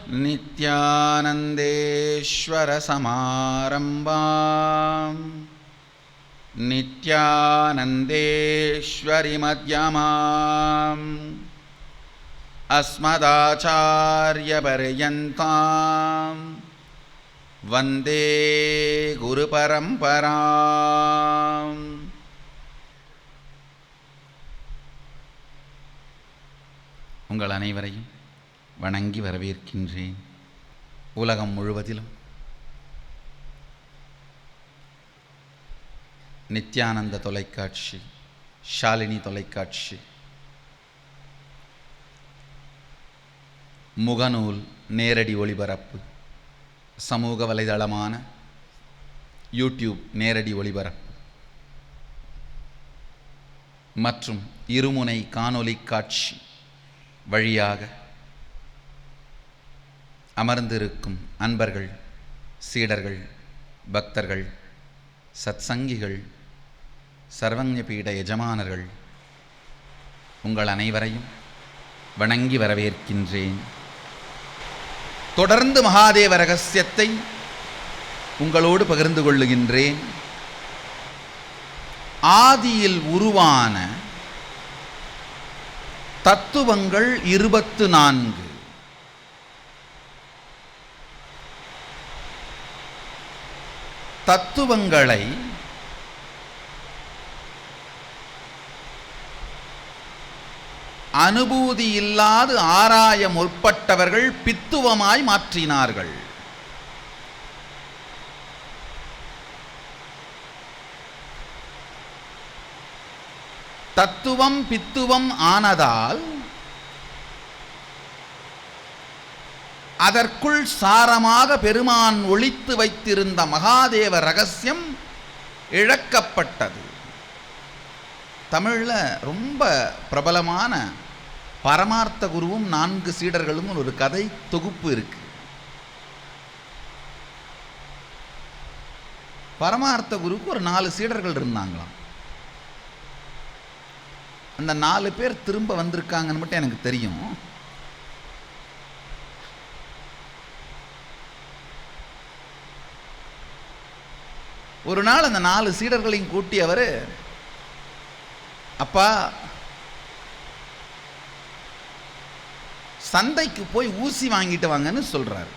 நித்யானந்தேஸ்வரசமாரம்பாம் நித்யானந்தேஸ்வரி மத்யமாம் அஸ்மதாச்சார்யபர்யந்தாம் வந்தே குரு பரம்பராம். உங்கள் அனைவரையும் வணங்கி வரவேற்கின்றேன். உலகம் முழுவதிலும் நித்யானந்த தொலைக்காட்சி, ஷாலினி தொலைக்காட்சி, முகநூல் நேரடி ஒளிபரப்பு, சமூக வலைதளமான யூடியூப் நேரடி ஒளிபரப்பு மற்றும் இருமுனை காணொளி காட்சி வழியாக அமர்ந்திருக்கும் அன்பர்கள், சீடர்கள், பக்தர்கள், சத்சங்கிகள், சர்வஞ பீட எஜமானர்கள், உங்கள் அனைவரையும் வணங்கி வரவேற்கின்றேன். தொடர்ந்து மகாதேவ ரகசியத்தை உங்களோடு பகிர்ந்து கொள்ளுகின்றேன். ஆதியில் உருவான தத்துவங்கள் 24. தத்துவங்களை அனுபூதி இல்லாது ஆராய முற்பட்டவர்கள் பித்துவமாய் மாற்றினார்கள். தத்துவம் பித்துவம் ஆனதால் அதற்குள் சாரமாக பெருமான் ஒளித்து வைத்திருந்த மகாதேவ ரகசியம் இழக்கப்பட்டது. தமிழில் ரொம்ப பிரபலமான பரமார்த்த குருவும் 4 சீடர்களும் ஒரு கதை தொகுப்பு இருக்கு. பரமார்த்த குருவுக்கு ஒரு 4 சீடர்கள் இருந்தாங்களாம். அந்த 4 பேர் திரும்ப வந்திருக்காங்கன்னு மட்டும் எனக்கு தெரியும். ஒரு நாள் அந்த 4 சீடர்களையும் கூட்டி அவர், அப்பா, சந்தைக்கு போய் ஊசி வாங்கிட்டு வாங்கன்னு சொல்றாரு.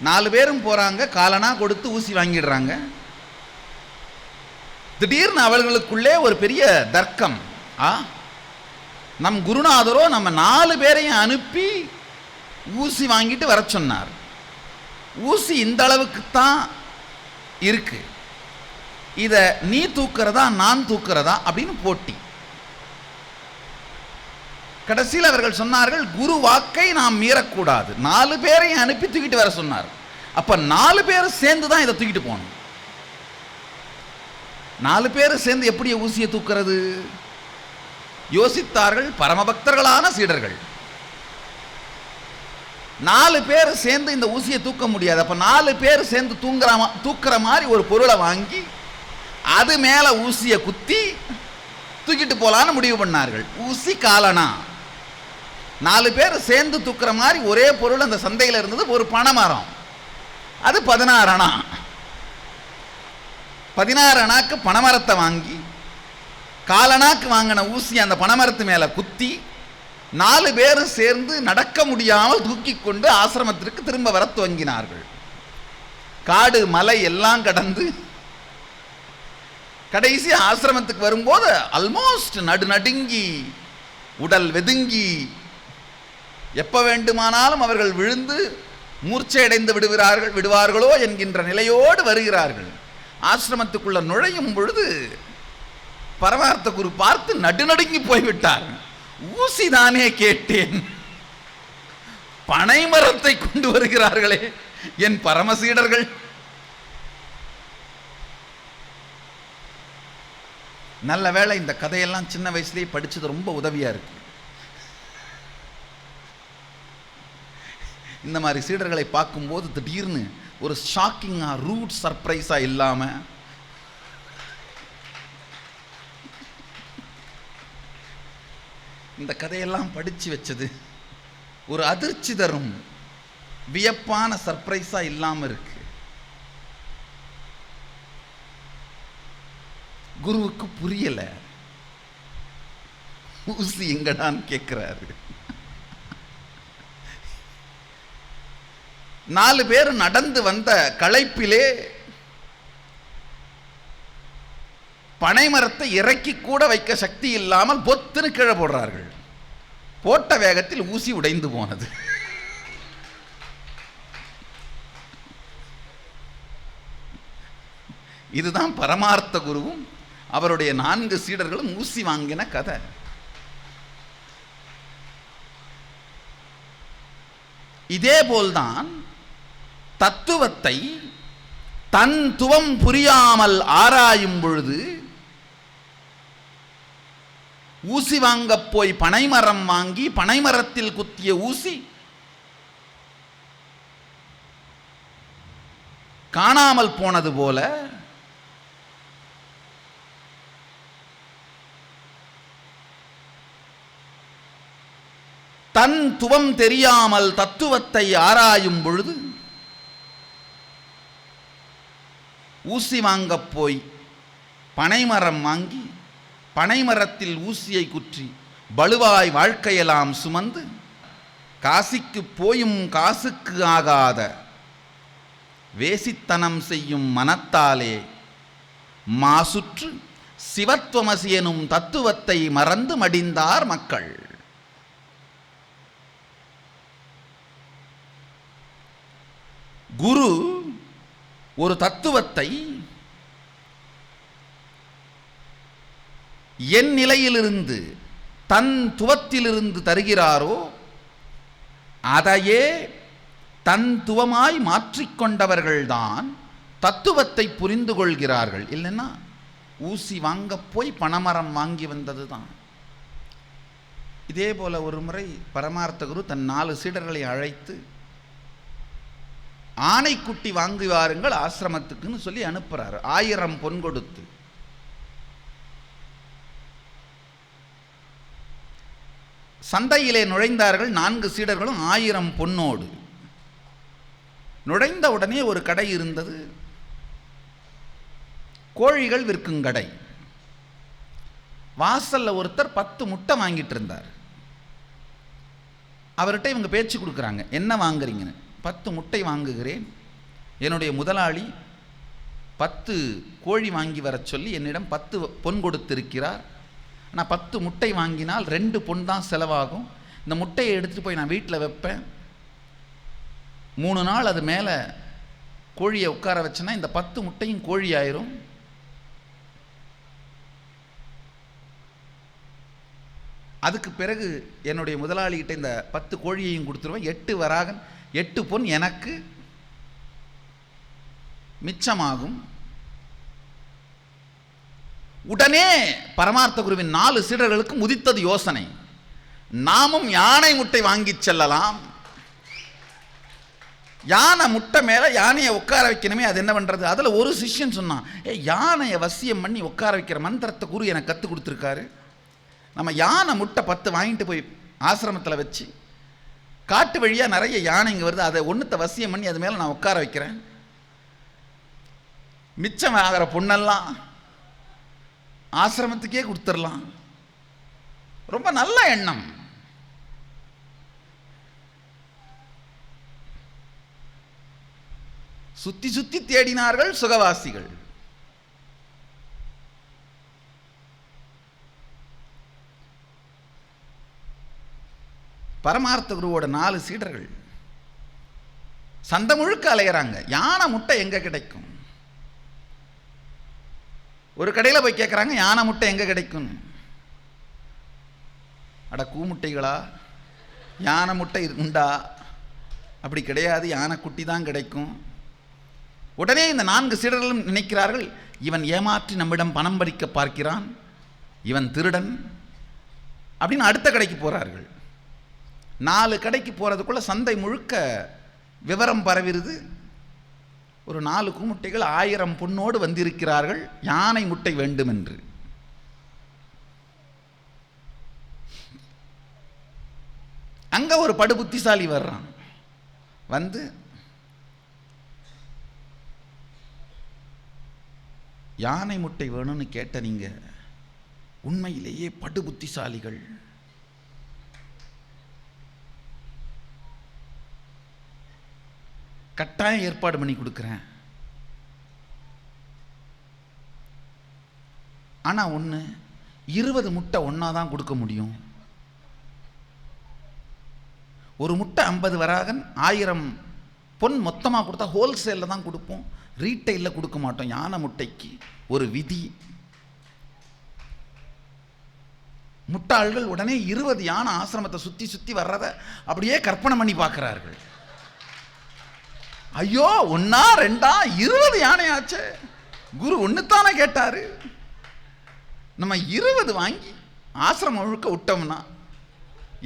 4 பேரும் போறாங்க, காலனா கொடுத்து ஊசி வாங்கிடுறாங்க. திடீர்னு அவர்களுக்குள்ளே ஒரு பெரிய தர்க்கம். நம் குருநாதரோ நம்ம 4 பேரையும் அனுப்பி ஊசி வாங்கிட்டு வர சொன்னார். ஊசி இந்த அளவுக்குத்தான் இருக்கு, இத நீ தூக்குறதா நான் தூக்குறதா அப்படின்னு போட்டி. கடைசியில் அவர்கள் சொன்னார்கள், குரு வாக்கை நாம் மீறக்கூடாது. 4 பேரையும் அனுப்பி தூக்கிட்டு வர சொன்னார். அப்ப 4 பேர் சேர்ந்து தான் இதை தூக்கிட்டு போகணும். 4 பேர் சேர்ந்து எப்படி ஊசியை தூக்குறது? யோசித்தார்கள் பரமபக்தர்களான சீடர்கள். 4 பேர் சேர்ந்து இந்த ஊசியை தூக்க முடியாது. அப்ப 4 பேர் சேர்ந்து தூக்குற மாதிரி ஒரு பொருளை வாங்கி அது மேல ஊசியை குத்தி தூக்கிட்டு போலான்னு முடிவு பண்ணார்கள். ஊசி காலனா. 4 பேர் சேர்ந்து தூக்குற மாதிரி ஒரே பொருள் அந்த சந்தையில் இருந்தது. ஒரு பனைமரம், அது 16 அணா. 16 அணாக்கு பனைமரத்தை வாங்கி காலனாக்கு வாங்கின ஊசி அந்த பனைமரத்து மேல குத்தி 4 பேரும் சேர்ந்து நடக்க முடியாமல் தூக்கி கொண்டு ஆசிரமத்திற்கு திரும்ப வர துவங்கினார்கள். காடு மலை எல்லாம் கடந்து கடைசி ஆசிரமத்துக்கு வரும்போது ஆல்மோஸ்ட் நடுநடுங்கி உடல் வெதுங்கி எப்ப வேண்டுமானாலும் அவர்கள் விழுந்து மூர்ச்சையடைந்து விடுவார்களோ என்கின்ற நிலையோடு வருகிறார்கள். ஆசிரமத்துக்குள்ள நுழையும் பொழுது பரமார்த்த குரு பார்த்து நடுநடுங்கி போய்விட்டார். ஊசி தானே கேட்டேன், பனைமரத்தை கொண்டு வருகிறார்களே என் பரமசீடர்கள். நல்ல வேளை இந்த கதையெல்லாம் சின்ன வயசுலேயே படிச்சது ரொம்ப உதவியா இருக்கு. இந்த மாதிரி சீடர்களை பார்க்கும்போது திடீர்னு ஒரு ஷாக்கிங்கா ரூட் சர்ப்ரைஸா இல்லாம இந்த கதையெல்லாம் படிச்சு வச்சது ஒரு அதிர்ச்சி தரும் வியப்பான சர்ப்ரைஸா இல்லாம இருக்கு. குருவுக்கு புரியல, ஊசி எங்கடான்னு கேட்கிறாரு. 4 பேர் நடந்து வந்த களைப்பிலே பனைமரத்தை இறக்கி கூட வைக்க சக்தி இல்லாமல் பொத்துன்னு கீழே போடுறார்கள். போட்ட வேகத்தில் ஊசி உடைந்து போனது. இதுதான் பரமார்த்த குருவும் அவருடைய 4 சீடர்களும் ஊசி வாங்கின கதை. இதே போல்தான் தத்துவத்தை தன் துவம் புரியாமல் ஆராயும் பொழுது ஊசி வாங்க போய் பனைமரம் வாங்கி பனைமரத்தில் குத்திய ஊசி காணாமல் போனது போல தன் துவம் தெரியாமல் தத்துவத்தை ஆராயும் பொழுது ஊசி வாங்க போய் பனைமரம் வாங்கி பனைமரத்தில் ஊசியை குற்றி பலுவாய் வாழ்க்கையெல்லாம் சுமந்து காசிக்கு போயும் காசுக்கு ஆகாத வேசித்தனம் செய்யும் மனத்தாலே மாசுற்று சிவத்வமசி எனும் தத்துவத்தை மறந்து மடிந்தார் மக்கள். குரு ஒரு தத்துவத்தை என் நிலையிலிருந்து தன் துவத்திலிருந்து தருகிறாரோ அதையே தன் துவமாய் மாற்றிக்கொண்டவர்கள்தான் தத்துவத்தை புரிந்து கொள்கிறார்கள். இல்லைன்னா ஊசி வாங்க போய் பனைமரம் வாங்கி வந்தது தான். இதே போல ஒரு முறை பரமார்த்த குரு தன் 4 சீடர்களை அழைத்து ஆனைக்குட்டி வாங்கி வாருங்கள் ஆசிரமத்துக்குன்னு சொல்லி அனுப்புறாரு. 1000 பொன் கொடுத்து. சந்தையிலே நுழைந்தார்கள் 4 சீடர்களும் 1000 பொன்னோடு. நுழைந்த உடனே ஒரு கடை இருந்தது, கோழிகள் விற்கும் கடை. வாசல்ல ஒருத்தர் 10 முட்டை வாங்கிட்டு இருந்தார். அவர்கிட்ட இவங்க பேச்சு கொடுக்குறாங்க, என்ன வாங்குறீங்கன்னு. 10 முட்டை வாங்குகிறேன், என்னுடைய முதலாளி 10 கோழி வாங்கி வர சொல்லி என்னிடம் 10 பொன் கொடுத்திருக்கிறார். நான் 10 முட்டை வாங்கினால் 2 பொன் தான் செலவாகும். இந்த முட்டையை எடுத்துகிட்டு போய் நான் வீட்டில் வைப்பேன், 3 நாள் அது மேலே கோழியை உட்கார வச்சேன்னா இந்த 10 முட்டையும் கோழி ஆயிரும். அதுக்கு பிறகு என்னுடைய முதலாளிகிட்ட இந்த 10 கோழியையும் கொடுத்துருவேன், 8 வராகன் 8 பொன் எனக்கு மிச்சமாகும். உடனே பரமார்த்த குருவின் 4 சீடர்களுக்கு உதித்தது யோசனை, நாமும் யானை முட்டை வாங்கி செல்லலாம். யானை முட்டை மேலே யானையை உட்கார வைக்கணுமே, அது என்ன பண்ணுறது? அதில் ஒரு சிஷ்யன் சொன்னான், யானையை வசியம் பண்ணி உட்கார வைக்கிற மந்திரத்தை குரு எனக்கு கற்றுக் கொடுத்துருக்காரு. நம்ம யானை முட்டை 10 வாங்கிட்டு போய் ஆசிரமத்தில் வச்சு காட்டு வழியாக நிறைய யானை இங்கே வருது, அதை ஒன்றுத்தை வசியம் பண்ணி அது மேலே நான் உட்கார வைக்கிறேன், மிச்சம் ஆகிற பொண்ணெல்லாம் ஆசிரமத்துக்கே கொடுத்துடலாம். ரொம்ப நல்ல எண்ணம். சுத்தி சுத்தி தேடினார்கள் சுகவாசிகள். பரமார்த்த குருவோட 4 சீடர்கள் சந்தை முழுக்க அலையிறாங்க, யானை முட்டை எங்க கிடைக்கும். ஒரு கடையில் போய் கேட்குறாங்க, யானை முட்டை எங்கே கிடைக்கும்? அட கூமுட்டைகளா, யானை முட்டை உண்டா? அப்படி கிடையாது, யானை குட்டி தான் கிடைக்கும். உடனே இந்த 4 சீடர்களும் நினைக்கிறார்கள், இவன் ஏமாற்றி நம்மிடம் பணம் பறிக்க பார்க்கிறான், இவன் திருடன் அப்படின்னு அடுத்த கடைக்கு போகிறார்கள். 4 கடைக்கு போகிறதுக்குள்ள சந்தை முழுக்க விவரம் பரவிருது. ஒரு 4 கூமுட்டைகள் 1000 பொன்னோடு வந்திருக்கிறார்கள், யானை முட்டை வேண்டும் என்று. அங்க ஒரு படு புத்திசாலி வர்றான். வந்து யானை முட்டை வேணும்னு கேட்ட நீங்க உண்மையிலேயே படு புத்திசாலிகள். கட்டாயம் ஏற்பாடு பண்ணி கொடுக்குறேன். ஆனா ஒண்ணு, 20 முட்டை ஒன்னாதான் கொடுக்க முடியும். ஒரு முட்டை 50 வராகன், 1000 பொன் மொத்தமா கொடுத்தா ஹோல்சேல்ல தான் கொடுப்போம், ரீட்டைல்ல கொடுக்க மாட்டோம். யானை முட்டைக்கு ஒரு விதி. முட்டாள்கள் உடனே 20 யானை ஆசிரமத்தை சுத்தி சுத்தி வர்றத அப்படியே கற்பனை பண்ணி பார்க்கிறார்கள். ஐயோ, 1 2 20 யானையாச்சு. குரு ஒண்ணுத்தானே கேட்டாரு. நம்ம 20 வாங்கி ஆசிரமம் முழுக்க விட்டோம்னா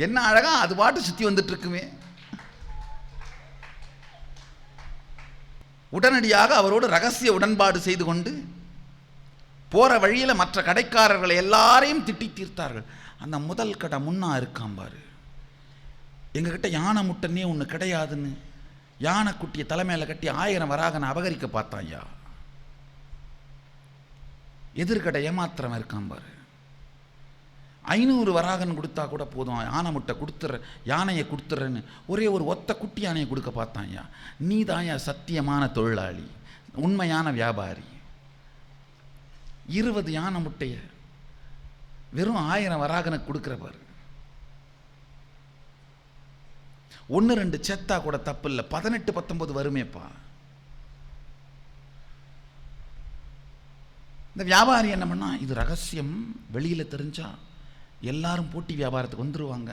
என்ன அழகா அது பாட்டு சுத்தி வந்துட்டு இருக்குமே. உடனடியாக அவரோடு ரகசிய உடன்பாடு செய்து கொண்டு போற வழியில மற்ற கடைக்காரர்களை எல்லாரையும் திட்டி தீர்த்தார்கள். அந்த முதல் கடை முன்னா இருக்காம் பாரு, எங்ககிட்ட யானை முட்டைன்னே ஒன்று கிடையாதுன்னு யானை குட்டியை தலைமையில கட்டி 1000 வராகனை அபகரிக்க பார்த்தான். ஐயா, எதிர்கடை ஏமாத்திரம் இருக்கான் பாரு, 500 வராகன் கொடுத்தா கூட போதும், யானை முட்டை கொடுத்துற, யானையை கொடுத்துறேன்னு ஒரே ஒரு ஒத்த குட்டி யானையை கொடுக்க பார்த்தான். ஐயா, நீ தான் சத்தியமான தொழிலாளி, உண்மையான வியாபாரி. 20 யானை முட்டைய வெறும் 1000 வராகனுக்கு கொடுக்குற பாரு. 1 2 செத்தா கூட தப்பு இல்லை, 18 19 வருமேப்பா. இந்த வியாபாரி என்ன பண்ணா, இது ரகசியம், வெளியில தெரிஞ்சா எல்லாரும் போட்டி வியாபாரத்துக்கு வந்துருவாங்க.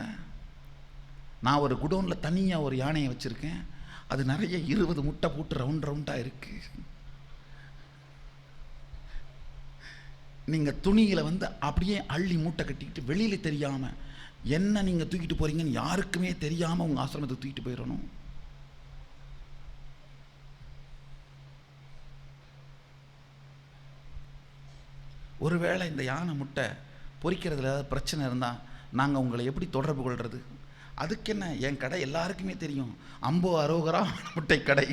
நான் ஒரு குடோன்ல தனியா ஒரு யானையை வச்சிருக்கேன், அது நிறைய 20 முட்டை போட்டு ரவுண்ட் ரவுண்டா இருக்கு. நீங்க துணியில வந்து அப்படியே அள்ளி மூட்டை கட்டிக்கிட்டு வெளியில தெரியாம என்ன நீங்க தூக்கிட்டு போறீங்கன்னு யாருக்குமே தெரியாம உங்க ஆசிரமத்தை தூக்கிட்டு போயிடணும். ஒருவேளை இந்த யானை முட்டை பொறிக்கிறதுல ஏதாவது பிரச்சனை இருந்தால் நாங்கள் உங்களை எப்படி தொடர்பு கொள்வது? அதுக்கு என்ன, என் கடை எல்லாருக்குமே தெரியும், அம்போ அரோகரா முட்டை கடை.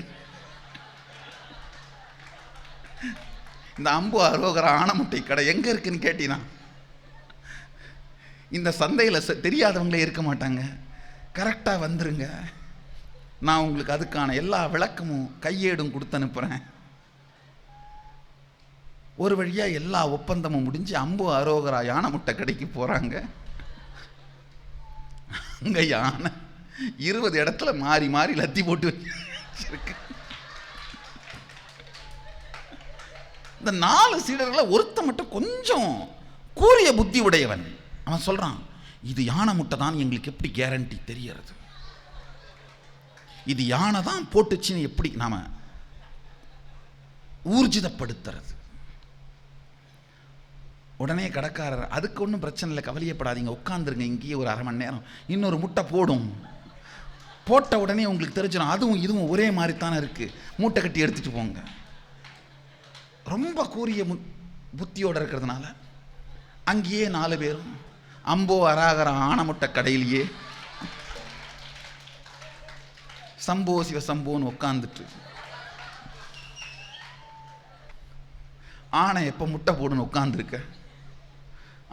இந்த அம்போ அரோகரா ஆன முட்டை கடை எங்கே இருக்குன்னு கேட்டினா இந்த சந்தையில் தெரியாதவங்களே இருக்க மாட்டாங்க. கரெக்டாக வந்துருங்க, நான் உங்களுக்கு அதுக்கான எல்லா விளக்கமும் கையேடும் கொடுத்து அனுப்புகிறேன். ஒரு வழியாக எல்லா ஒப்பந்தமும் முடிஞ்சு அம்பு அரோகரா யானை முட்டை கடைக்கு போகிறாங்க. அங்கே யானை 20 இடத்துல மாறி மாறி லத்தி போட்டு வச்சிருக்கு. இந்த 4 சீடர்களை ஒருத்த மட்டும் கொஞ்சம் கூரிய புத்தி உடையவன். அவன் சொல்றான், இது யானை முட்டை தான், எங்களுக்கு எப்படி கேரண்டி தெரியறது? இது யானை தான் போட்டுச்சுன்னு எப்படி நாம ஊர்ஜிதப்படுத்துறது? உடனே கடைக்காரர், அதுக்கு ஒன்றும் பிரச்சனை இல்லை, கவலையப்படாதீங்க, உட்காந்துருங்க இங்கேயே ஒரு அரை மணி நேரம், இன்னொரு முட்டை போடும். போட்ட உடனே உங்களுக்கு தெரிஞ்சிடும் அதுவும் இதுவும் ஒரே மாதிரி தானே இருக்கு, மூட்டை கட்டி எடுத்துட்டு போங்க. ரொம்ப கூரிய புத்தியோட இருக்கிறதுனால அங்கேயே 4 பேரும் அம்போ அராகர ஆன முட்டை கடையிலேயே சம்போ சிவ சம்போன்னு உட்காந்துட்டு ஆனை எப்போ முட்டை போடுன்னு உட்காந்துருக்க.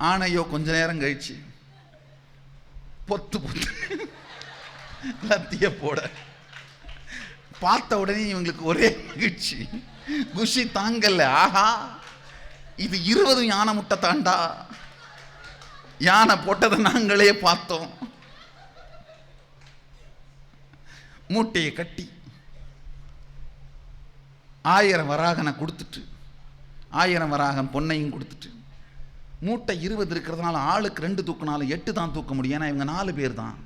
ஆனையோ கொஞ்ச நேரம் கழிச்சு பொத்து பொத்து லத்திய போட பார்த்த உடனே இவங்களுக்கு ஒரே மகிழ்ச்சி, குஷி தாங்கல்ல. ஆஹா, இது 20 யானை முட்டை தாண்டா, யானை போட்டதை நாங்களே பார்த்தோம். மூட்டையை கட்டி 1000 வராகனை கொடுத்துட்டு 1000 வராகன் பொன்னையும் கொடுத்துட்டு, மூட்டை 20 இருக்கிறதுனால ஆளுக்கு 2 தூக்கினாலும் 8 தான் தூக்க முடியும். ஏன்னா இவங்க 4 பேர் தான்.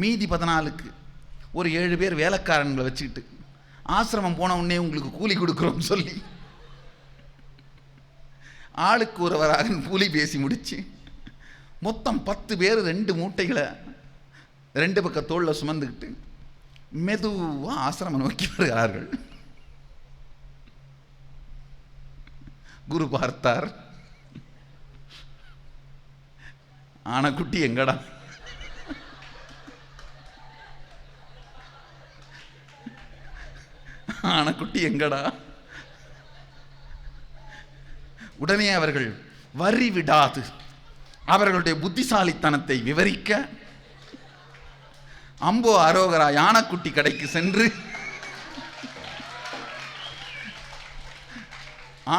மீதி 14க்கு ஒரு 7 பேர் வேலைக்காரன்களை வச்சுக்கிட்டு ஆசிரமம் போன உடனே உங்களுக்கு கூலி கொடுக்குறோம்னு சொல்லி ஆளுக்கு ஒரு வராகன் கூலி பேசி முடிச்சு மொத்தம் 10 பேர் 2 மூட்டைகளை 2 பக்க தோளில் சுமந்துக்கிட்டு மெதுவா ஆசிரமம் நோக்கி வருகிறார்கள். குரு பார்த்தார், ஆனக்குட்டி எங்கடா? ஆனைக்குட்டி எங்கடா? உடனே அவர்கள் வரி விடாது அவர்களுடைய புத்திசாலித்தனத்தை விவரிக்க, அம்போ அரோகரா யானைக்குட்டி கடைக்கு சென்று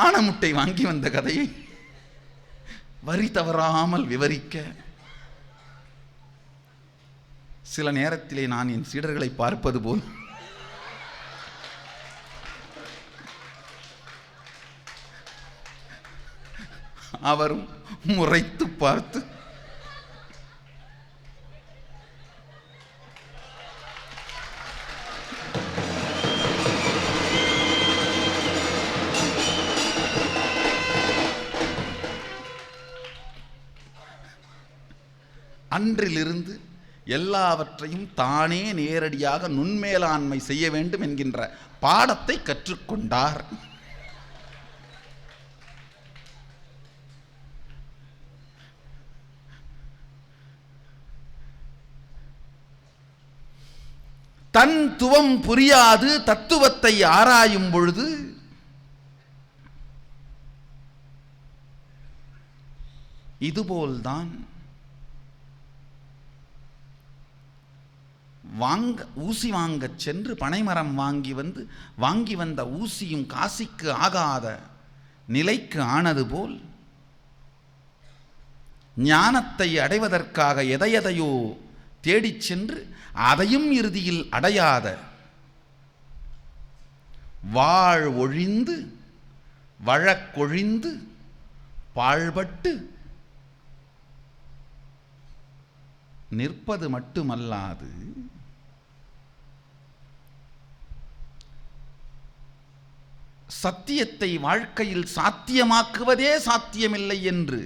ஆனை முட்டை வாங்கி வந்த கதையை வரி தவறாமல் விவரிக்க, சில நேரத்திலே நான் என் சீடர்களை பார்ப்பது போல் அவரும் முறைத்து பார்த்து அன்றிலிருந்து எல்லாவற்றையும் தானே நேரடியாக நுண்மேலாண்மை செய்ய வேண்டும் என்கின்ற பாடத்தை கற்றுக்கொண்டார். தன் துவம் புரியாது தத்துவத்தை ஆராயும் பொழுது இதுபோல்தான் ஊசி வாங்க சென்று பனைமரம் வாங்கி வந்த ஊசியும் காசிக்கு ஆகாத நிலைக்கு ஆனது போல், ஞானத்தை அடைவதற்காக எதையோ தேடிச் சென்று அதையும் இறுதியில் அடையாத, வாழ் ஒழிந்து வழக்கொழிந்து பாழ்பட்டு நிற்பது மட்டுமல்லாது சத்தியத்தை வாழ்க்கையில் சாத்தியமாக்குவதே சாத்தியமில்லை என்று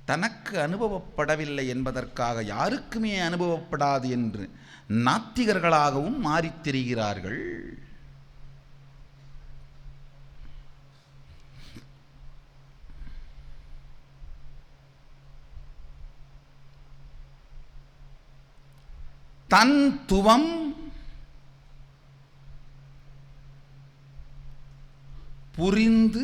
தனக்கு அனுபவப்படவில்லை என்பதற்காக யாருக்குமே அனுபவப்படாது என்று நாத்திகர்களாகவும் மாறித் திரிகிறார்கள். தன் துவம் புரிந்து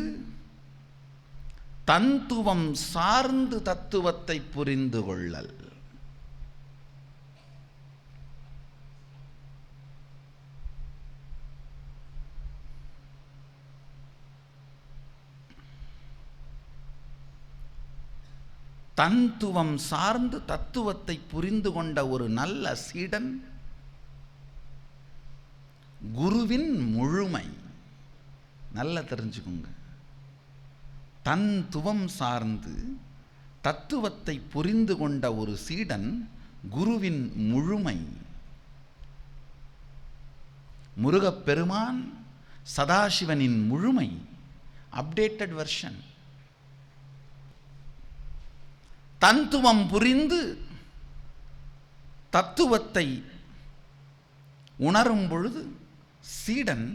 தத்துவம் சார்ந்து தத்துவத்தை புரிந்து கொள்ளல். தத்துவம் சார்ந்து தத்துவத்தை புரிந்து கொண்ட ஒரு நல்ல சீடன் குருவின் முழுமை. நல்லா தெரிஞ்சுக்கோங்க, தத்துவம் சார்ந்து தத்துவத்தை புரிந்து கொண்ட ஒரு சீடன் குருவின் முழுமை. முருகப்பெருமான் சதாசிவனின் முழுமை, அப்டேட்டட் வெர்ஷன். தத்துவம் புரிந்து தத்துவத்தை உணரும் பொழுது சீடன்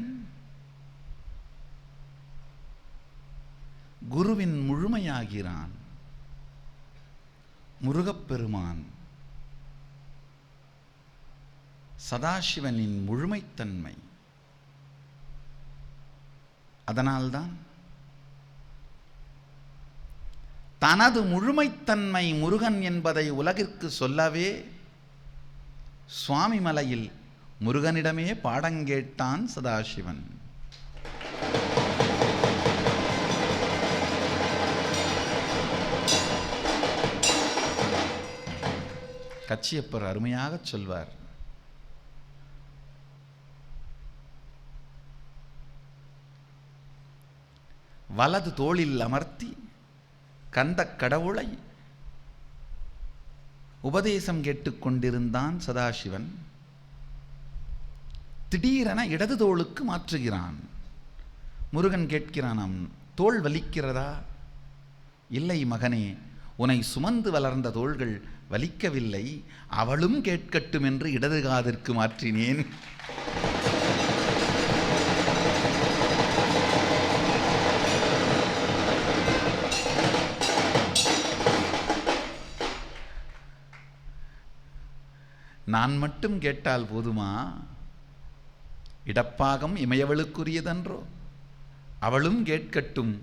குருவின் முழுமையாகிறான். முருகப்பெருமான் சதாசிவனின் முழுமைத்தன்மை. அதனால்தான் தனது முழுமைத்தன்மை முருகன் என்பதை உலகிற்கு சொல்லவே சுவாமி மலையில் முருகனிடமே பாடங்கேட்டான் சதாசிவன். கச்சியப்பர் அருமையாக சொல்வார், வலது தோளில் அமர்த்தி கந்த கடவுளை உபதேசம் கேட்டுக்கொண்டிருந்தான் சதாசிவன். திடீரென இடது தோளுக்கு மாற்றுகிறான். முருகன் கேட்கிறானாம், தோள் வலிக்கிறதா? இல்லை மகனே, உன்னை சுமந்து வளர்ந்த தோள்கள் வலிக்கவில்லை, அவளும் கேட்கட்டும் என்று இடது காதிற்கு மாற்றினேன். நான் மட்டும் கேட்டால் போதுமா? இடப்பாகம் இமையவளுக்குரியதன்றோ, அவளும் கேட்கட்டும்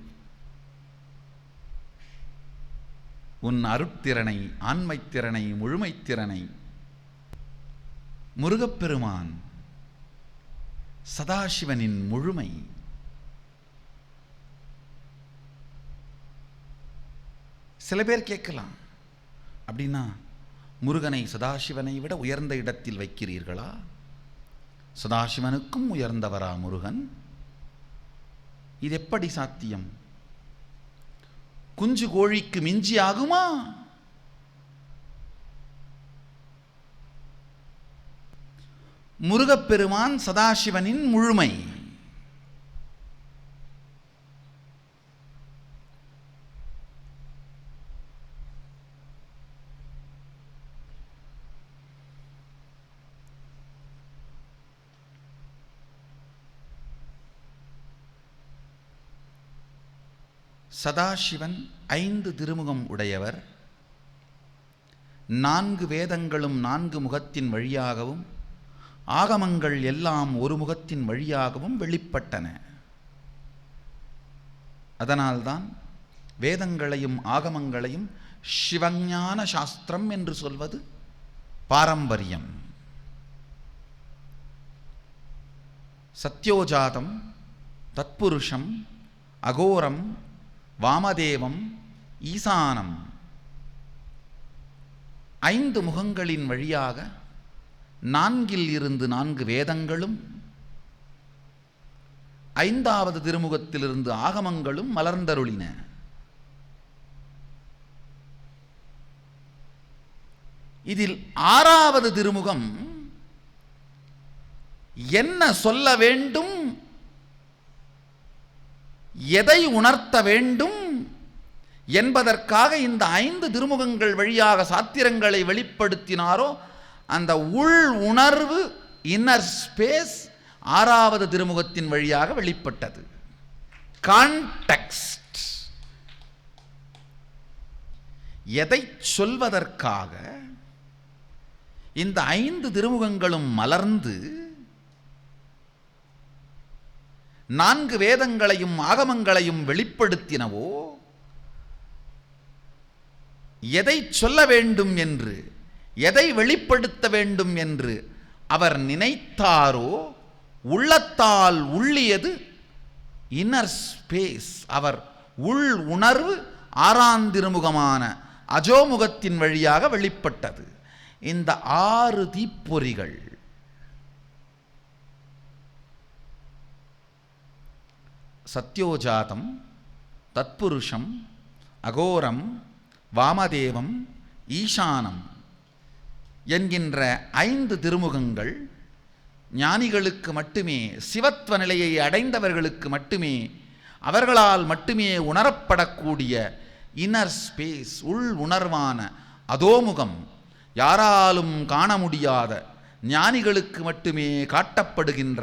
உன் அருட்திறனை, ஆண்மைத்திறனை, முழுமைத்திறனை. முருகப்பெருமான் சதாசிவனின் முழுமை. சில பேர் கேட்கலாம், அப்படின்னா முருகனை சதாசிவனை விட உயர்ந்த இடத்தில் வைக்கிறீர்களா? சதாசிவனுக்கும் உயர்ந்தவரா முருகன்? இது எப்படி சாத்தியம்? குஞ்சு கோழிக்கு மிஞ்சி ஆகுமா? முருகப்பெருமான் சதாசிவனின் முழுமை. சதாசிவன் 5 திருமுகம் உடையவர். 4 வேதங்களும் 4 முகத்தின் வழியாகவும், ஆகமங்கள் எல்லாம் ஒரு முகத்தின் வழியாகவும் வெளிப்பட்டன. அதனால்தான் வேதங்களையும் ஆகமங்களையும் சிவஞான சாஸ்திரம் என்று சொல்வது பாரம்பரியம். சத்யோஜாதம், தத்புருஷம், அகோரம், வாமதேவம், ஈசானம் 5 முகங்களின் வழியாக 4 இருந்து 4 வேதங்களும் 5வது திருமுகத்திலிருந்து ஆகமங்களும் மலர்ந்தருளின. இதில் 6வது திருமுகம் என்ன சொல்ல வேண்டும், எதை உணர்த்த வேண்டும் என்பதற்காக இந்த 5 திருமுகங்கள் வழியாக சாத்திரங்களை வெளிப்படுத்தினாரோ அந்த உள் உணர்வு, இன்னர் ஸ்பேஸ் 6வது திருமுகத்தின் வழியாக வெளிப்பட்டது. கான்டெக்ஸ்ட். எதை சொல்வதற்காக இந்த 5 திருமுகங்களும் மலர்ந்து 4 வேதங்களையும் ஆகமங்களையும் வெளிப்படுத்தினவோ, எதை சொல்ல வேண்டும் என்று, எதை வெளிப்படுத்த வேண்டும் என்று அவர் நினைத்தாரோ, உள்ளத்தால் உள்ளியது இன்னர் ஸ்பேஸ். அவர் உள் உணர்வு 6ஆம் திருமுகமான அஜோமுகத்தின் வழியாக வெளிப்பட்டது. இந்த 6 தீப்பொறிகள் சத்யோஜாதம், தத்புருஷம், அகோரம், வாமதேவம், ஈசானம் என்கின்ற 5 திருமுகங்கள் ஞானிகளுக்கு மட்டுமே, சிவத்வ நிலையை அடைந்தவர்களுக்கு மட்டுமே, அவர்களால் மட்டுமே உணரப்படக்கூடிய இன்னர் ஸ்பேஸ், உள் உணர்வான அதோமுகம், யாராலும் காண முடியாத ஞானிகளுக்கு மட்டுமே காட்டப்படுகின்ற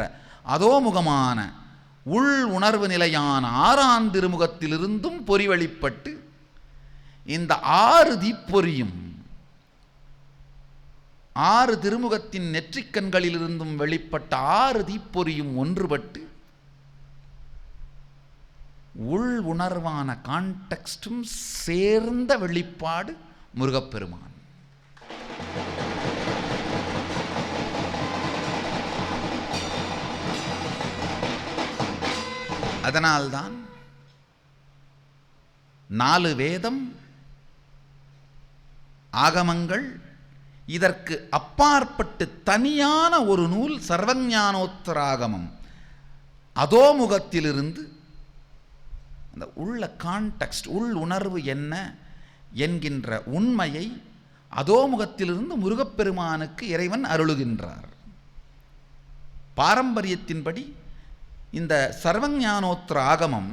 அதோமுகமான உள் உணர்வு நிலையான 6ஆம் திருமுகத்திலிருந்தும் பொறி வெளிப்பட்டு இந்த 6 தீப்பொறியும் 6 திருமுகத்தின் நெற்றிக்கண்களிலிருந்தும் வெளிப்பட்ட 6 தீப்பொறியும் ஒன்றுபட்டு உள் உணர்வான கான்டெக்ஸ்டும் சேர்ந்த வெளிப்பாடு முருகப்பெருமான். அதனால்தான் 4 வேதம், ஆகமங்கள், இதற்கு அப்பாற்பட்டு தனியான ஒரு நூல் சர்வஞானோத்தராகமம். அதோமுகத்திலிருந்து அந்த உள்ள கான்டெக்ஸ்ட், உள் உணர்வு என்ன என்கின்ற உண்மையை அதோமுகத்திலிருந்து முருகப்பெருமானுக்கு இறைவன் அருளுகின்றார். பாரம்பரியத்தின்படி இந்த சர்வஞானோத்திர ஆகமம்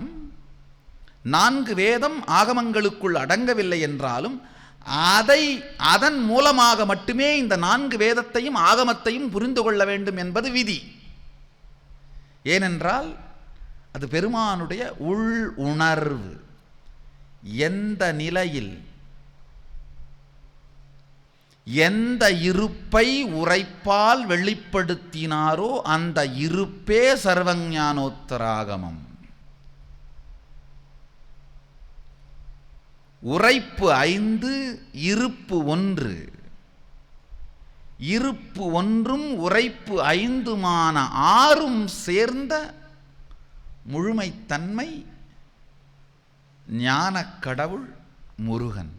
4 வேதம் ஆகமங்களுக்குள் அடங்கவில்லை என்றாலும் அதன் மூலமாக மட்டுமே இந்த 4 வேதத்தையும் ஆகமத்தையும் புரிந்து கொள்ள வேண்டும் என்பது விதி. ஏனென்றால் அது பெருமானுடைய உள் உணர்வு. எந்த நிலையில் எந்த இருப்பை உரைப்பால் வெளிப்படுத்தினாரோ அந்த இருப்பே சர்வஞானோத்தராகமம். உரைப்பு 5, இருப்பு 1. இருப்பு 1ம் உரைப்பு 5மான 6ம் சேர்ந்த முழுமைத்தன்மை ஞானக் கடவுள் முருகன்.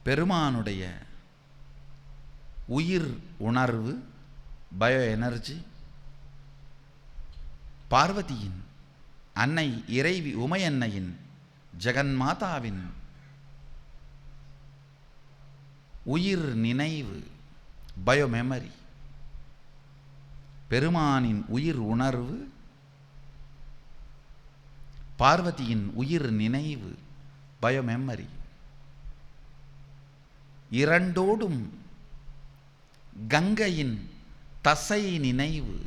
பெருமானுடைய உயிர் உணர்வு பயோ எனர்ஜி, பார்வதியின் அன்னை இறைவி உமையன்னையின் ஜெகன்மாதாவின் உயிர் நினைவு பயோ மெமரி, பெருமானின் உயிர் உணர்வு பார்வதியின் உயிர் நினைவு பயோ மெமரி, இரண்டோடும் கங்கையின் தசை நினைவு.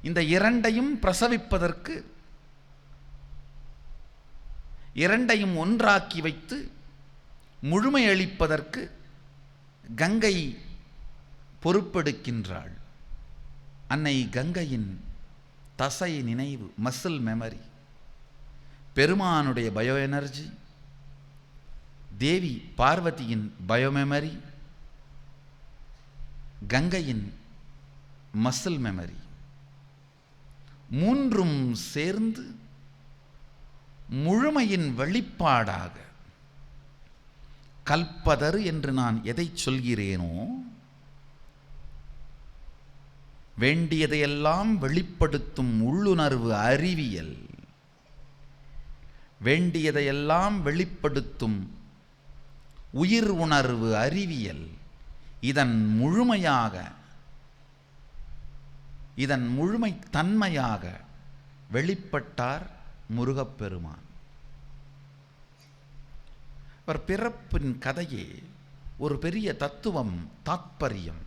இந்த இரண்டையும் பிரசவிப்பதற்கு, இரண்டையும் ஒன்றாக்கி வைத்து முழுமையளிப்பதற்கு கங்கை பொறுப்பெடுக்கின்றாள். அன்னை கங்கையின் தசை நினைவு மசில் மெமரி, பெருமானுடைய பயோ எனர்ஜி, தேவி பார்வதியின் பயோ மெமரி, கங்கையின் மசில் மெமரி, மூன்றும் சேர்ந்து முழுமையின் வெளிப்பாடாக கல்பதர் என்று நான் எதை சொல்கிறேனோ வேண்டியதையெல்லாம் வெளிப்படுத்தும் உள்ளுணர்வு அறிவியல், வேண்டியதையெல்லாம் வெளிப்படுத்தும் உயிர் உணர்வு அறிவியல், இதன் முழுமையாக, இதன் முழுமை தன்மையாக வெளிப்பட்டார் முருகப்பெருமான். அவர் பிறப்பின் கதையே ஒரு பெரிய தத்துவம், தாத்பரியம்.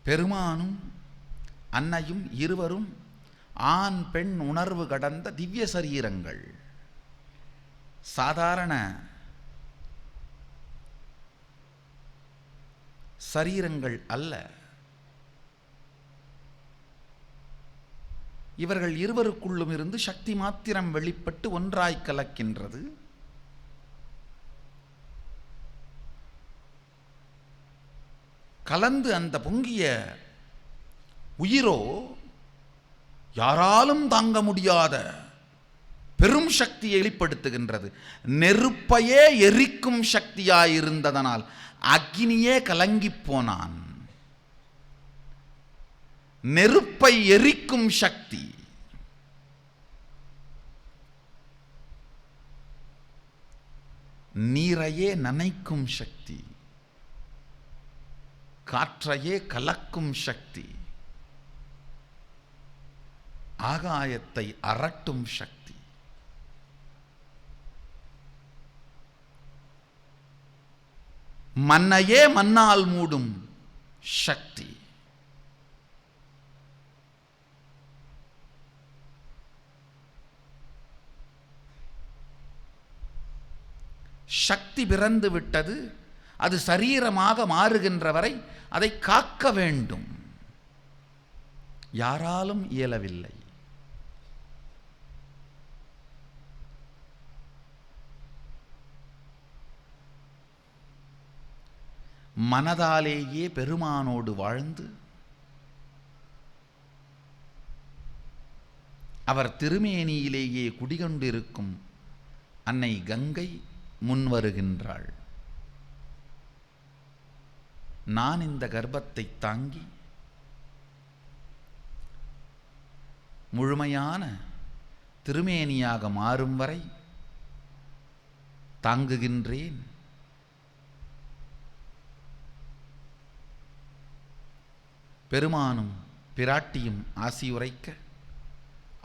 பெருமானும் அன்னையும் இருவரும் ஆண் பெண் உணர்வு கடந்த திவ்ய சரீரங்கள், சாதாரண சரீரங்கள் அல்ல. இவர்கள் இருவருக்குள்ளும் இருந்து சக்தி மாத்திரம் வெளிப்பட்டு ஒன்றாய் கலக்கின்றது. கலந்து அந்த பொங்கிய உயிரோ யாராலும் தாங்க முடியாத பெரும் சக்தியை வெளிப்படுத்துகின்றது. நெருப்பையே எரிக்கும் சக்தியாயிருந்ததனால் அக்னியே கலங்கி போனான். நெருப்பை எரிக்கும் சக்தி, நீரையே நனைக்கும் சக்தி, காற்றையே கலக்கும் சக்தி, ஆகாயத்தை அரட்டும் சக்தி, மண்ணையே மண்ணால் மூடும் சக்தி, சக்தி பிறந்து விட்டது. அது சரீரமாக மாறுகின்ற வரை அதை காக்க வேண்டும். யாராலும் இயலவில்லை. மனதாலேயே பெருமானோடு வாழ்ந்து அவர் திருமேனியிலேயே குடிகொண்டிருக்கும் அன்னை கங்கை முன்வருகின்றாள். நான் இந்த கர்ப்பத்தை தாங்கி முழுமையான திருமேனியாக மாறும் வரை தாங்குகின்றேன். பெருமானும் பிராட்டியும் ஆசியுரைக்க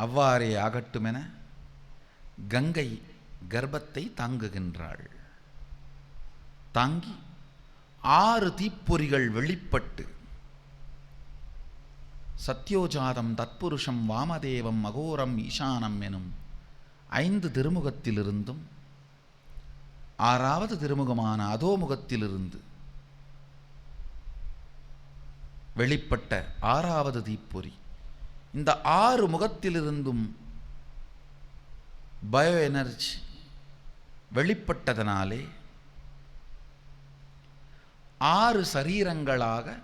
அவ்வாறே ஆகட்டுமென கங்கை கர்ப்பத்தை தாங்குகின்றாள். தாங்கி 6 தீப்பொறிகள் வெளிப்பட்டு சத்யோஜாதம் தத்புருஷம் வாமதேவம் அகோரம் ஈசானம் எனும் 5 திருமுகத்திலிருந்தும் 6வது திருமுகமான அதோமுகத்திலிருந்து வெளிப்பட்ட 6வது தீப்பொறி. இந்த 6 முகத்திலிருந்தும் பயோ எனர்ஜி வெளிப்பட்டதனாலே 6 சரீரங்களாக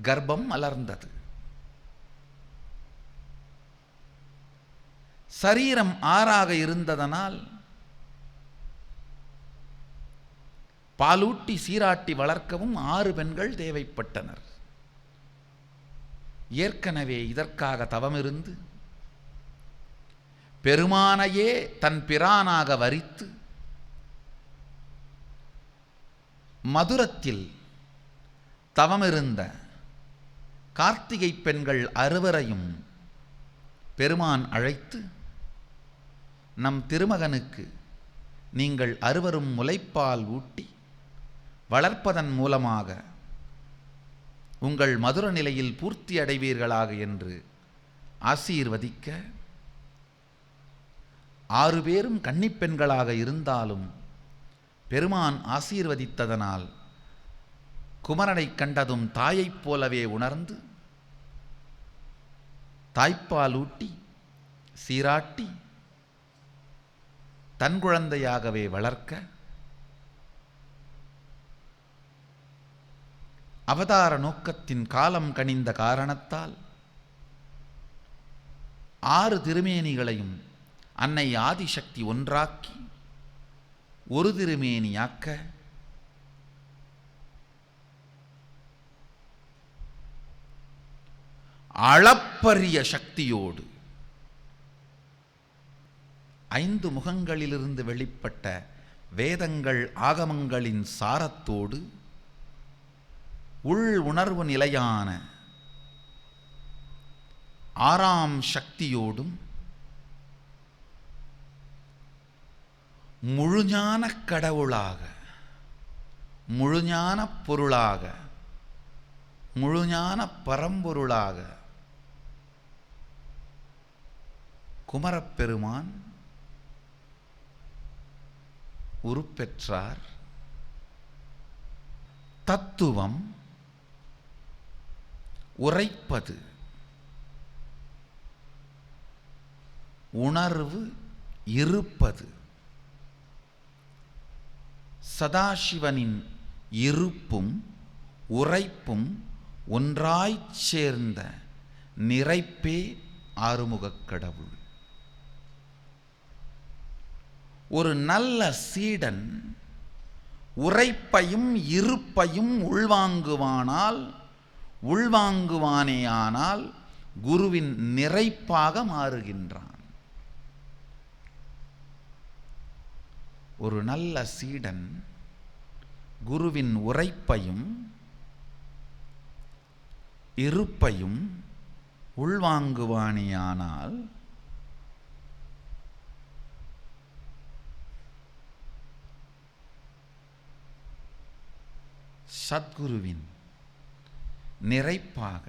கர்ப்பம் மலர்ந்தது. சரீரம் 6ஆக இருந்ததனால் பாலூட்டி சீராட்டி வளர்க்கவும் 6 பெண்கள் தேவைப்பட்டனர். ஏற்கனவே இதற்காக தவமிருந்து பெருமானையே தன் பிரானாக வரித்து மதுரத்தில் தவமிருந்த கார்த்திகை பெண்கள் 6வரையும் பெருமான் அழைத்து, நம் திருமகனுக்கு நீங்கள் 6வரும் முலைப்பால் ஊட்டி வளர்ப்பதன் மூலமாக உங்கள் மதுர நிலையில் பூர்த்தி அடைவீர்களாக என்று ஆசீர்வதிக்க, 6 பேரும் கன்னிப்பெண்களாக இருந்தாலும் பெருமான் ஆசீர்வதித்ததனால் குமரனை கண்டதும் தாயைப் போலவே உணர்ந்து தாய்ப்பாலூட்டி சீராட்டி தன் குழந்தையாகவே வளர்க்க, அவதார நோக்கத்தின் காலம் கனிந்த காரணத்தால் 6 திருமேனிகளையும் அன்னை ஆதிசக்தி ஒன்றாக்கி ஒரு திருமேனியாக்க, அளப்பரிய சக்தியோடு 5 முகங்களிலிருந்து வெளிப்பட்ட வேதங்கள் ஆகமங்களின் சாரத்தோடு உள் உணர்வு நிலையான 6ஆம் சக்தியோடும் முழுஞான கடவுளாக, முழுஞான பொருளாக, முழுஞான பரம்பொருளாக குமரப்பெருமான் உருப்பெற்றார். தத்துவம் உரைப்பது, உணர்வு இருப்பது, சதாசிவனின் இருப்பும் உரைப்பும் ஒன்றாய்ச் சேர்ந்த நிறைப்பே ஆறுமுகக் கடவுள். ஒரு நல்ல சீடன் உரைப்பையும் இருப்பையும் உள்வாங்குவானேயானால் குருவின் நிறைப்பாக மாறுகின்றான். ஒரு நல்ல சீடன் குருவின் உரைப்பையும் இருப்பையும் உள்வாங்குவானேயானால் சத்குருவின் நிறைப்பாக,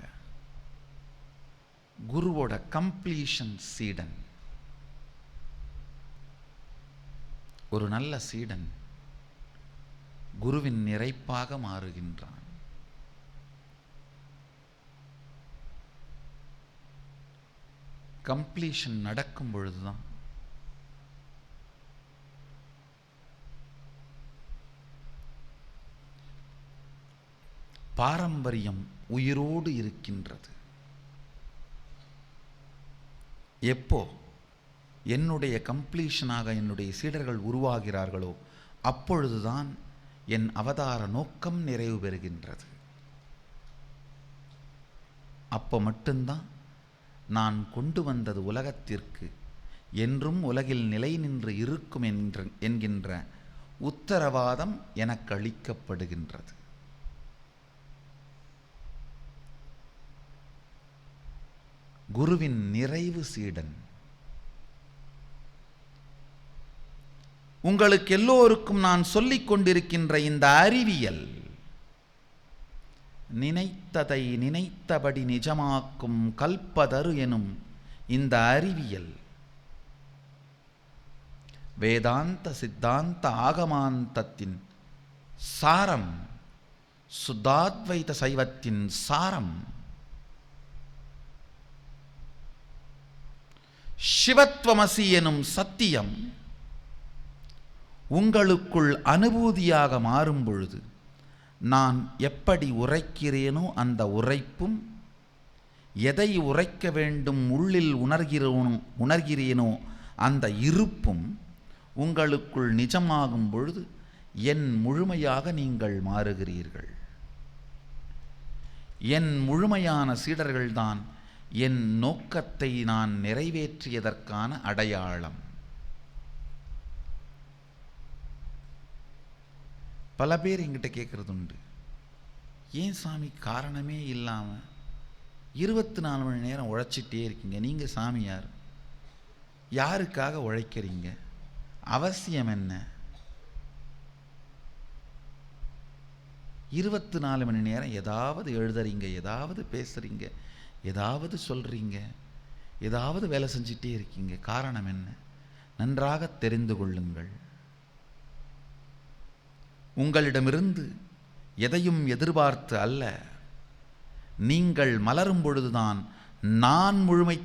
குருவோட கம்ப்ளீஷன் சீடன். ஒரு நல்ல சீடன் குருவின் நிறைப்பாக மாறுகின்றான். கம்ப்ளீஷன் நடக்கும் பொழுதுதான் பாரம்பரியம் உயிரோடு இருக்கின்றது. எப்போ என்னுடைய கம்ப்ளீஷனாக என்னுடைய சீடர்கள் உருவாகிறார்களோ அப்பொழுதுதான் என் அவதார நோக்கம் நிறைவு பெறுகின்றது. அப்போ மட்டும்தான் நான் கொண்டு வந்தது உலகத்திற்கு என்றும் உலகில் நிலை நின்று இருக்கும் என்கின்ற உத்தரவாதம் எனக்கு அளிக்கப்படுகின்றது. குருவின் நிறைவு சீடன். உங்களுக்கு எல்லோருக்கும் நான் சொல்லிக் கொண்டிருக்கின்ற இந்த அறிவியல், நினைத்ததை நினைத்தபடி நிஜமாக்கும் கல்பதரு எனும் இந்த அறிவியல் வேதாந்த சித்தாந்த ஆகமாந்தத்தின் சாரம், சுத்தாத்வைத சைவத்தின் சாரம். சிவத்வமசி எனும் சத்தியம் உங்களுக்குள் அனுபூதியாக மாறும் பொழுது, நான் எப்படி உரைக்கிறேனோ அந்த உரைப்பும், எதை உரைக்க வேண்டும் உள்ளில் உணர்கிறேனோ அந்த இருப்பும் உங்களுக்குள் நிஜமாகும் பொழுது என் முழுமையாக நீங்கள் மாறுகிறீர்கள். என் முழுமையான சீடர்கள்தான் என் நோக்கத்தை நான் நிறைவேற்றியதற்கான அடையாளம். பல பேர் என்கிட்ட கேட்குறது உண்டு, ஏன் சாமி காரணமே இல்லாமல் 24 மணி நேரம் உழைச்சிட்டே இருக்கீங்க, நீங்கள் சாமியார், யாருக்காக உழைக்கிறீங்க, அவசியம் என்ன? 24 மணி நேரம் ஏதாவது எழுதுறீங்க, ஏதாவது பேசுகிறீங்க, ஏதாவது சொல்கிறீங்க, ஏதாவது வேலை செஞ்சிட்டே இருக்கீங்க, காரணம் என்ன? நன்றாக தெரிந்து கொள்ளுங்கள். உங்களிடமிருந்து எதையும் எதிர்பார்த்து அல்ல, நீங்கள் மலரும் பொழுதுதான் நான் முழுமை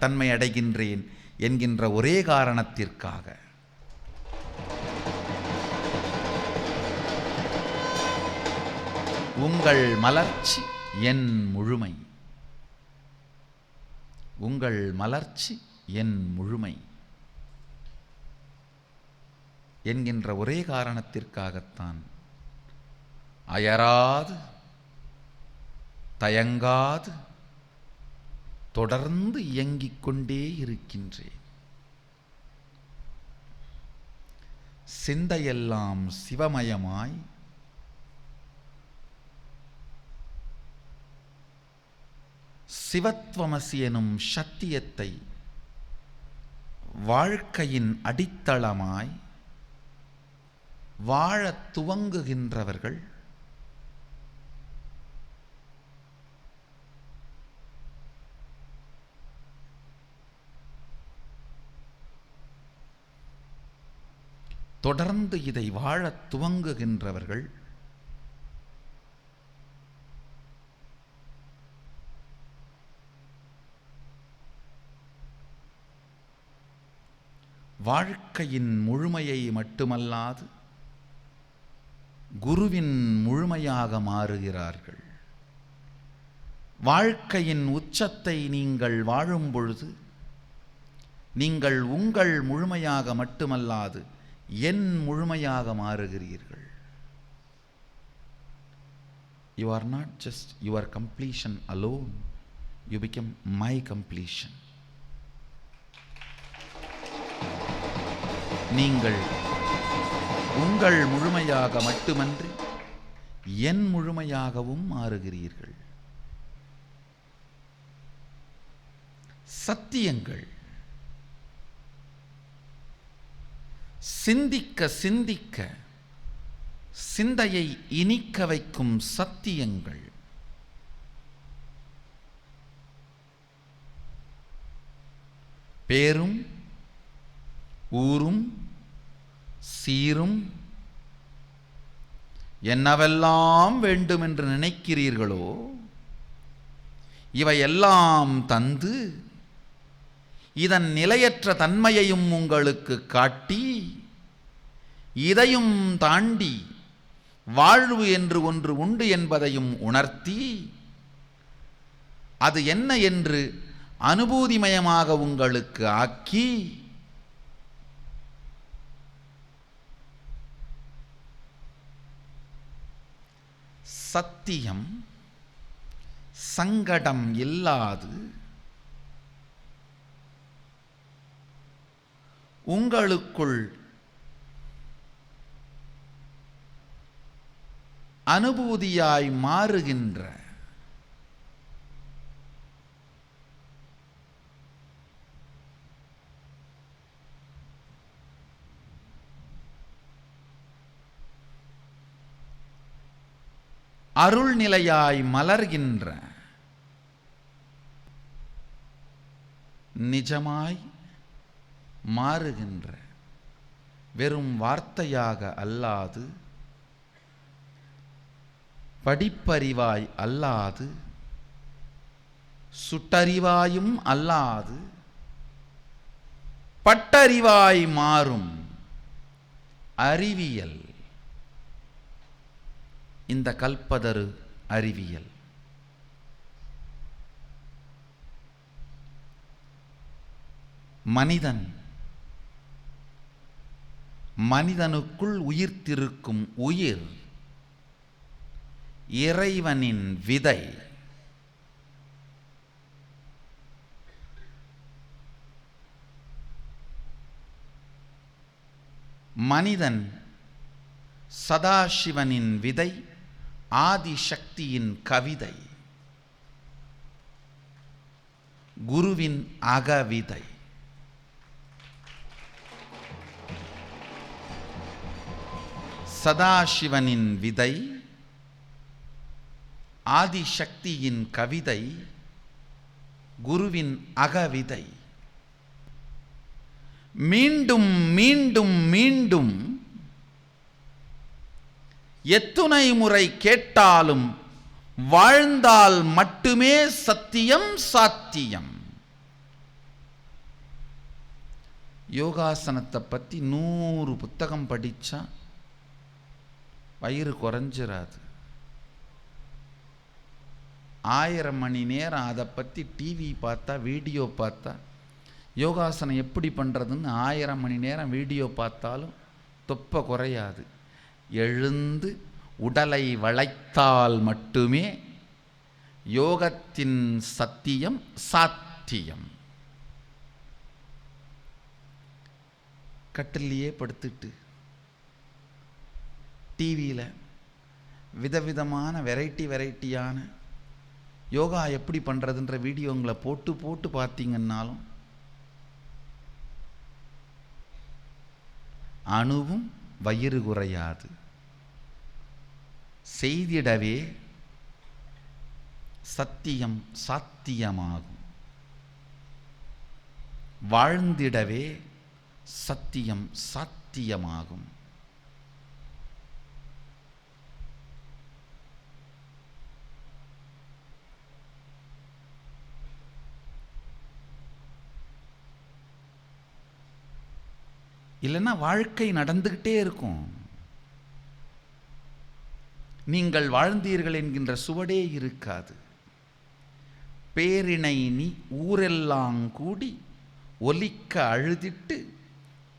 தன்மை அடைகின்றேன் என்கின்ற ஒரே காரணத்திற்காக. உங்கள் மலர்ச்சி என் முழுமை, உங்கள் மலர்ச்சி என் முழுமை என்கின்ற ஒரே காரணத்திற்காகத்தான் அயராது தயங்காது தொடர்ந்து இயங்கிக் கொண்டே இருக்கின்றேன். சிந்தையெல்லாம் சிவமயமாய் சிவத்வமசி எனும் சத்தியத்தை வாழ்க்கையின் அடித்தளமாய் வாழத் துவங்குகின்றவர்கள் தொடர்ந்து இதை வாழத் துவங்குகின்றவர்கள் வாழ்க்கையின் முழுமையை மட்டுமல்லாது குருவின் முழுமையாக மாறுகிறார்கள். வாழ்க்கையின் உச்சத்தை நீங்கள் வாழும் பொழுது நீங்கள் உங்கள் முழுமையாக மட்டுமல்லாது என் முழுமையாக மாறுகிறீர்கள். You are not just your completion alone, you become my completion. நீங்கள் உங்கள் முழுமையாக மட்டுமன்றி என் முழுமையாகவும் மாறுகிறீர்கள். சத்தியங்கள், சிந்திக்க சிந்திக்க சிந்தையை இனிக்க வைக்கும் சத்தியங்கள், பேரும் ஊரும் சீரும் என்னவெல்லாம் வேண்டும் என்று நினைக்கிறீர்களோ இவையெல்லாம் தந்து இதன் நிலையற்ற தன்மையையும் உங்களுக்கு காட்டி, இதையும் தாண்டி வாழ்வு என்று ஒன்று உண்டு என்பதையும் உணர்த்தி, அது என்ன என்று அனுபூதிமயமாக உங்களுக்கு ஆக்கி, சத்தியம் சங்கடம் இல்லாது உங்களுக்குள் அனுபூதியாய் மாறுகின்ற அருள் நிலையாய் மலர்கின்ற நிஜமாய் மாறுகின்ற வெறும் வார்த்தையாக அல்லாது, படிப்பறிவாய் அல்லாது, சுட்டறிவாயும் அல்லாது, பட்டறிவாய் மாறும் அறிவியல் இந்த கல்பதரு அறிவியல். மனிதனுக்குள் உயிர்த்திருக்கும் உயிர் இறைவனின் விதை. மனிதன் சதாசிவனின் விதை, ஆதிசக்தியின் கவிதை, குருவின் அகவிதை. சதாசிவனின் விதை, ஆதிசக்தியின் கவிதை, குருவின் அகவிதை. மீண்டும் மீண்டும் மீண்டும் எத்துணை முறை கேட்டாலும் வாழ்ந்தால் மட்டுமே சத்தியம் சாத்தியம். யோகாசனத்தை பற்றி 100 புத்தகம் படித்தா வயிறு குறைஞ்சிராது. 1000 மணி நேரம் அதை பற்றி டிவி பார்த்தா, வீடியோ பார்த்தா, யோகாசனம் எப்படி பண்ணுறதுன்னு 1000 மணி நேரம் வீடியோ பார்த்தாலும் தொப்பை குறையாது. எழுந்து உடலை வளைத்தால் மட்டுமே யோகத்தின் சத்தியம் சாத்தியம். கட்டிலேயே படுத்துட்டு டிவியில் விதவிதமான வெரைட்டியான யோகா எப்படி பண்ணுறதுன்ற வீடியோங்களை போட்டு போட்டு பார்த்தீங்கன்னாலும் அணுவும் வயிறு குறையாது. செய்திடவே சத்தியம் சாத்தியமாகும். வாழ்ந்திடவே சத்தியம் சாத்தியமாகும். இல்லைன்னா வாழ்க்கை நடந்துகிட்டே இருக்கும். நீங்கள் வாழ்ந்தீர்கள் என்கின்ற சுவடே இருக்காது. பேரினை நீ ஊரெல்லாம் கூடி ஒலிக்க அழுதிட்டு,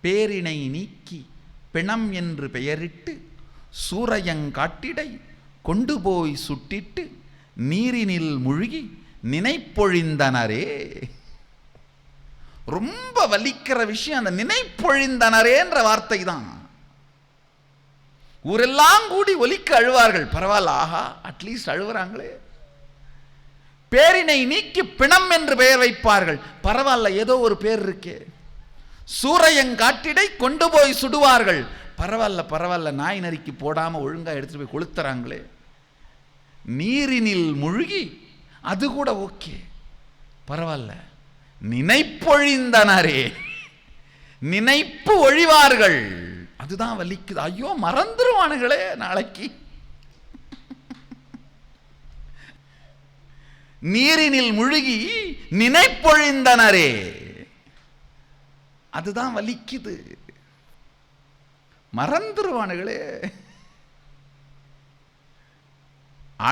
பேரினை நீக்கி பிணம் என்று பெயரிட்டு, சூரையங்காட்டிடை கொண்டு போய் சுட்டிட்டு, நீரினில் மூழ்கி நினைப்பொழிந்தனரே. ரொம்ப வலிக்கிற விஷயம் அந்த நினைப்பொழிந்தனரேன்ற வார்த்தை தான். ஊரெல்லாம் கூடி ஒலிக்க அழுவார்கள். பரவாயில்ல, ஆஹா, அட்லீஸ்ட் அழுவுறாங்களே. பேரினை நீக்கி பிணம் என்று பெயர் வைப்பார்கள். பரவாயில்ல, ஏதோ ஒரு பேர் இருக்கே. சூரையங்காட்டிடை கொண்டு போய் சுடுவார்கள். பரவாயில்ல, நாய் நரிக்கு போடாம ஒழுங்கா எடுத்துட்டு போய் கொளுத்துறாங்களே. நீரினில் மூழ்கி, அது கூட ஓகே, பரவாயில்ல. நினைப்பொழிந்தனரே, நினைப்பு ஒழிவார்கள். அதுதான் வலிக்குது. ஐயோ, மறந்துருவானுங்களே நாளைக்கு. நீரினில் முழுகி நினைப்பொழிந்தனரே, அதுதான் வலிக்குது. மறந்துருவானுங்களே.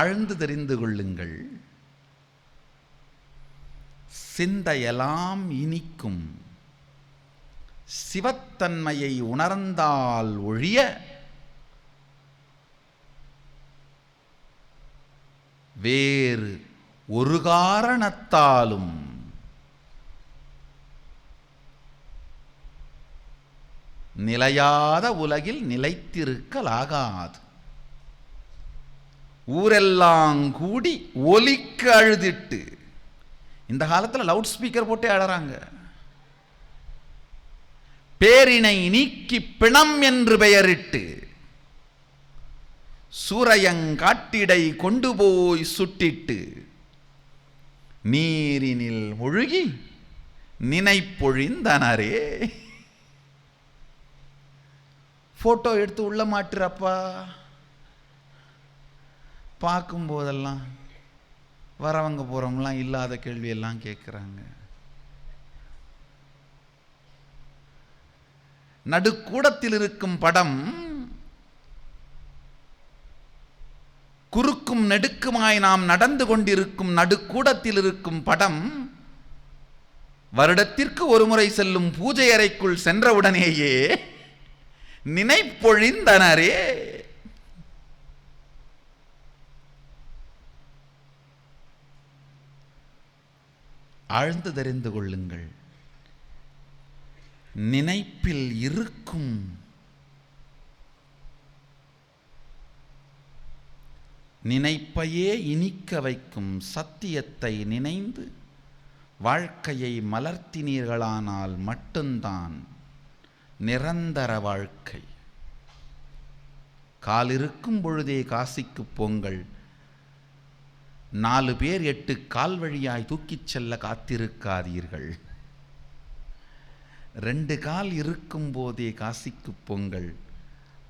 ஆழ்ந்து தெரிந்து கொள்ளுங்கள். சிந்தையெல்லாம் இனிக்கும். சிவத்தன்மையை உணர்ந்தால் ஒழிய வேறு ஒரு காரணத்தாலும் நிலையாத உலகில் நிலைத்திருக்கலாகாது. ஊரெல்லாம் கூடி ஒலிக்க அழுதிட்டு, இந்த காலத்தில் லவுட் ஸ்பீக்கர் போட்டே அழறாங்க. பேரினை நீக்கி பிணம் என்று பெயரிட்டு, சூரையங்காட்டிடை கொண்டு போய் சுட்டிட்டு நீரினில் முழுகி நினைப்பொழிந்தனரே. போட்டோ எடுத்து உள்ள மாட்டுறப்பா. பார்க்கும்போதெல்லாம் வரவங்க போறவங்கலாம் இல்லாத கேள்வியெல்லாம் கேட்குறாங்க. நடுக்கூடத்தில் இருக்கும் படம் குறுக்கும் நெடுக்குமாய் நாம் நடந்து கொண்டிருக்கும் நடுக்கூடத்தில் இருக்கும் படம் வருடத்திற்கு ஒரு முறை செல்லும் பூஜை அறைக்குள் சென்றவுடனேயே நினைப்பொழிந்தனரே. ஆழ்ந்து தெரிந்து கொள்ளுங்கள். நினைப்பில் இருக்கும் நினைப்பையே இனிக்க வைக்கும் சத்தியத்தை நினைந்து வாழ்க்கையை மலர்த்தினீர்களானால் மட்டும்தான் நிரந்தர வாழ்க்கை. காலிருக்கும் பொழுதே காசிக்கு போங்கள். 4 பேர் 8 கால் வழியாய் தூக்கிச் செல்ல காத்திருக்காதீர்கள். 2 கால் இருக்கும் போதே காசிக்கு போங்கள்.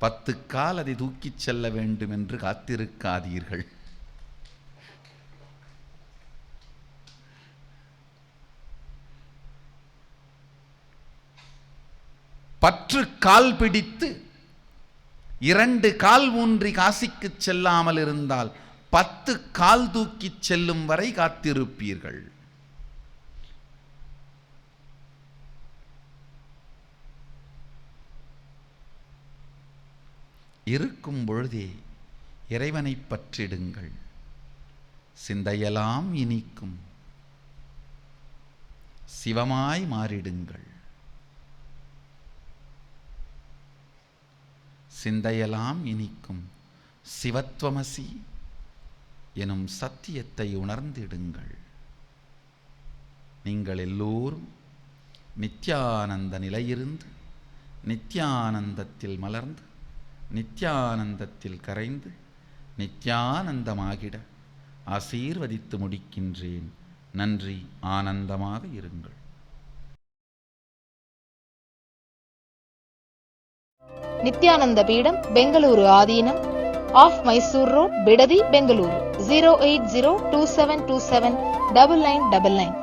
10 கால் அதை தூக்கிச் செல்ல வேண்டும் என்று காத்திருக்காதீர்கள். பற்று கால் பிடித்து 2 கால் ஊன்றி காசிக்கு செல்லாமல் இருந்தால் 10 கால் தூக்கிச் செல்லும் வரை காத்திருப்பீர்கள். இருக்கும் பொழுதே இறைவனை பற்றிடுங்கள். சிந்தையெல்லாம் இனிக்கும். சிவமாய் மாறிடுங்கள். சிந்தையெல்லாம் இனிக்கும். சிவத்வமசி எனும் சத்தியத்தை உணர்ந்திடுங்கள். நீங்கள் எல்லோரும் நித்யானந்த நிலையிருந்து நித்யானந்தத்தில் மலர்ந்து நித்யானந்தத்தில் கரைந்து நித்யானந்தமாகிட ஆசீர்வதித்து முடிக்கின்றேன். நன்றி. ஆனந்தமாக இருங்கள். நித்யானந்த பீடம், பெங்களூரு ஆதீனம், ஆஃப் மைசூர் ரோட், பிடதி, பெங்களூரு. 08027279999.